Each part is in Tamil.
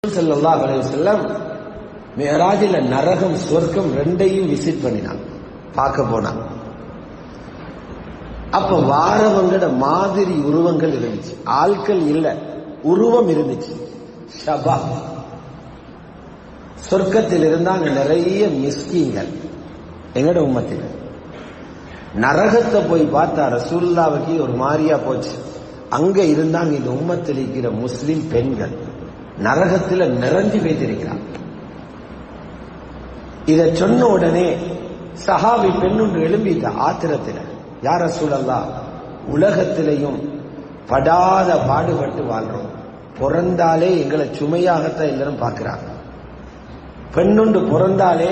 ஸல்லல்லாஹு அலைஹி வஸல்லம் மிஅராஜில நரகம் சொர்க்கம் ரெண்டையும் விசிட் பண்ணினான், பார்க்க போனான். அப்ப வாரவங்கட மாதிரி உருவங்கள் இருந்துச்சு, ஆட்கள் இல்ல, உருவம் இருந்துச்சு. ஷபா சொர்க்கத்தில் இருந்தாங்க நிறைய மிஸ்கீன்கள். எங்கட உம்மத்தில் நரகத்தை போய் பார்த்தா ரசூலுல்லாஹ்வுக்கு ஒரு மாதிரியா போச்சு. அங்க இருந்தாங்க இந்த உம்மத்தில் இருக்கிற முஸ்லிம் பெண்கள் நரகத்தில் நிறைஞ்சு வைத்திருக்கிறார். இத சொன்ன உடனே சஹாபி பெண்ணொன்று எழும்பிட்ட ஆத்திரத்தில், யார் ரசூலல்லாஹ், உலகத்திலையும் படாத பாடுபட்டு வாழ்றோம், பிறந்தாலே எங்களை சுமையாகத்தான் எல்லாரும் பார்க்கிறாங்க. பெண்ணொன்று பிறந்தாலே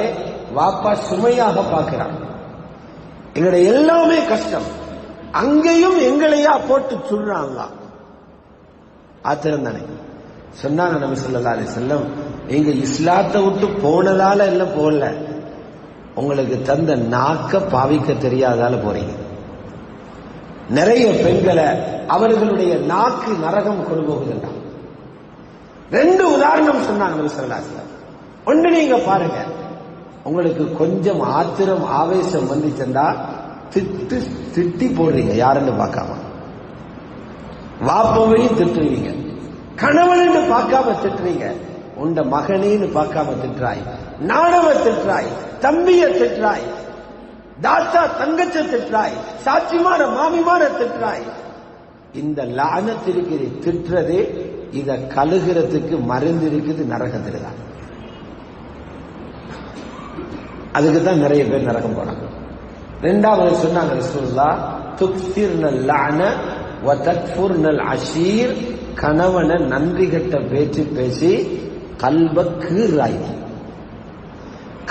வாப்பா சுமையாக பார்க்கிறாங்க, எங்களுடைய எல்லாமே கஷ்டம், அங்கேயும் எங்களையா போட்டு சொல்றாங்க. ஆத்திரம் தானே. சொன்னாங்க நபி ஸல்லல்லாஹு அலைஹி வஸல்லம், நீங்க இஸ்லாத்தை விட்டு போனதால எல்லாம் போகல, உங்களுக்கு தந்த நாக்க பாவிக்க தெரியாதால போறீங்க. நிறைய பெண்களை அவர்களுடைய நாக்கு நரகம் கொண்டு போகுதுன்னா ரெண்டு உதாரணம் சொன்னாங்க நபி ஸல்லல்லாஹு அலைஹி வஸல்லம். ஒன்று நீங்க பாருங்க, உங்களுக்கு கொஞ்சம் ஆத்திரம் ஆவேசம் வந்துச்சுன்னா திட்டி போடுறீங்க, யாருன்னு பார்க்காம. வாப்பவையும் திட்டுவீங்க, கணவன் பார்க்காம திட்டுறீங்க, உண்ட மகனேன்னு பார்க்காம திட்டுறாய், நாணவ திட்டுறாய், தம்பிய திட்டுறாய், தாத்தா தங்கச்ச திட்டுறாய், சாட்சிமார மாமிமார திட்டுறாய். இந்த லானத்திற்கு திட்டுறதே இத கழுகிறதுக்கு மருந்து இருக்குது நரகத்தில் தான். அதுக்கு தான் நிறைய பேர் நரகம் போனாங்க. ரெண்டாவது சொன்னாங்க ரசூலுல்லாஹ், துக்ஸிர்னல் லஅன வ தக்ஃபுர்னல் அஷீர், கணவனை நன்றி கட்ட பேச்சு பேசி கல்ப கீறாய்.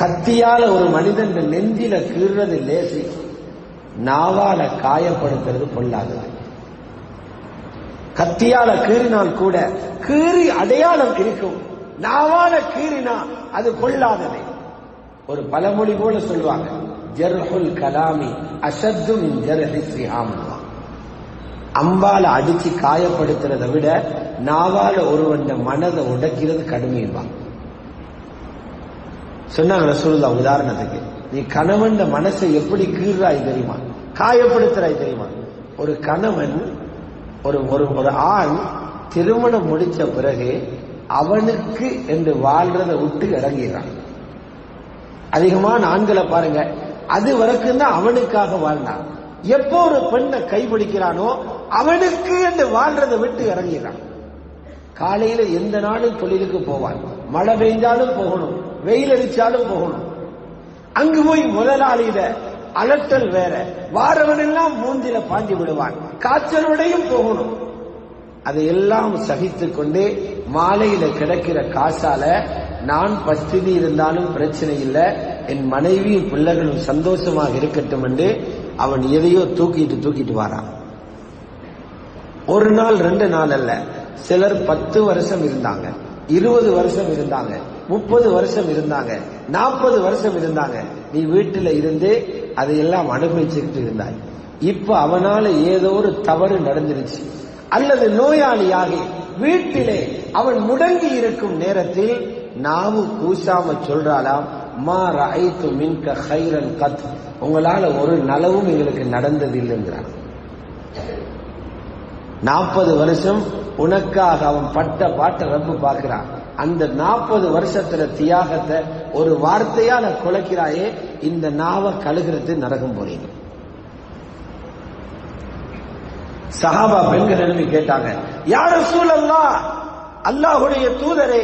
கத்தியால ஒரு மனிதன் நெஞ்சில கீறது லேசி, நாவால காயப்படுத்துறது பொல்லாதது. கத்தியால கீறினால் கூட கீறி அடையாளம் இருக்கும், நாவால கீறினா அது பொல்லாதது. ஒரு பழமொழி போல சொல்லுவாங்க, ஜர்ஹுல் கலாமி அஷத்து மின் ஜர்ஹி ஸிஹாம். அம்பால அடிச்சு காயப்படுத்துறதை விட நாவால ஒருவன் மனதை உடைக்கிறது கடுமையும்பாங்க. சொன்னாங்க ரசூலுல்லாஹ், உதாரணத்துக்கு நீ கணவன் மனசை எப்படி கீறாய் தெரியுமா, காயப்படுத்துறாய் தெரியுமா. ஒரு கணவன் ஒரு ஆண் திருமணம் முடிச்ச பிறகு அவனுக்கு என்று வாழ்றதை விட்டு இறங்கிறான். அதிகமான ஆண்களை பாருங்க, அது வரைக்கும் தான் அவனுக்காக வாழ்ந்தான். எப்போ ஒரு பெண்ணை கைபிடிக்கிறானோ அவனுக்கு என்று வாழ்றதை விட்டு இறங்கிறான். காலையில எந்த நாளும் தொழிலுக்கு போவான், மழை பெய்ஞ்சாலும் போகணும், வெயில் அடிச்சாலும் போகணும். அங்கு போய் முதலாளியில அலட்டல் வேற, வாரவன் எல்லாம் மூஞ்சில பாஞ்சி விடுவான், காய்ச்சலோடையும் போகணும். அதையெல்லாம் சகித்துக் கொண்டே மாலையில கிடைக்கிற காசால நான் பஸ்தினி இருந்தாலும் பிரச்சனை இல்லை, என் மனைவியும் பிள்ளைகளும் சந்தோஷமாக இருக்கட்டும் என்று அவன் எதையோ தூக்கிட்டு வாரான். ஒரு நாள் 2 நாள் அல்ல, சிலர் 10 வருஷம் இருந்தாங்க, 20 வருஷம் இருந்தாங்க, 30 வருஷம் இருந்தாங்க, 40 வருஷம் இருந்தாங்க. நீ வீட்டில இருந்து அதையெல்லாம் அனுபவிச்சுக்கிட்டு இருந்தாய். இப்ப அவனால ஏதோ ஒரு தவறு நடந்துருச்சு, அல்லது நோயாளியாகி வீட்டிலே அவன் முடங்கி இருக்கும் நேரத்தில் நாவு கூசாம சொல்றாளாம், மா ரஅய்து மின்க கைரன் கத், உங்களால ஒரு நலவும் எங்களுக்கு நடந்தது இல்லைங்கிறான். 40 வருஷம் உனக்காக அவன் பட்ட பாட்ட ரப்பு பார்க்கிறான். அந்த 40 வருஷத்துல தியாகத்தை ஒரு வார்த்தையால குலைக்கிறாயே, இந்த நாவை கழுகிறது நரகம் போறீங்க. சஹாபா பெண்கள் எழுப்பி கேட்டாங்க, யா ரசூலல்லாஹ், அல்லாஹ்வுடைய தூதரே,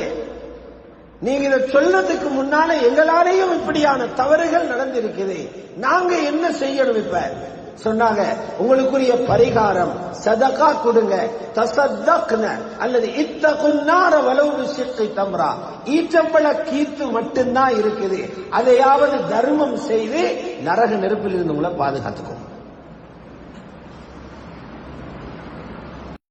நீங்க இதை சொல்றதுக்கு முன்னால எங்களாலேயும் இப்படியான தவறுகள் நடந்திருக்குது, நாங்க என்ன செய்யணும்? இப்ப சொன்னாங்க, உங்களுக்குரிய பரிகாரம் சதகா கொடுங்க, தஸத்தக்ன அல்லது இத்தகுன்னார வலவு பிஷிக்கி தம்ரா, ஈச்சப்பழ கீத்து மட்டும்தான் இருக்குது, அதையாவது தர்மம் செய்து நரக நெருப்பில் இருந்து உங்களை பாதுகாத்துக்கும்.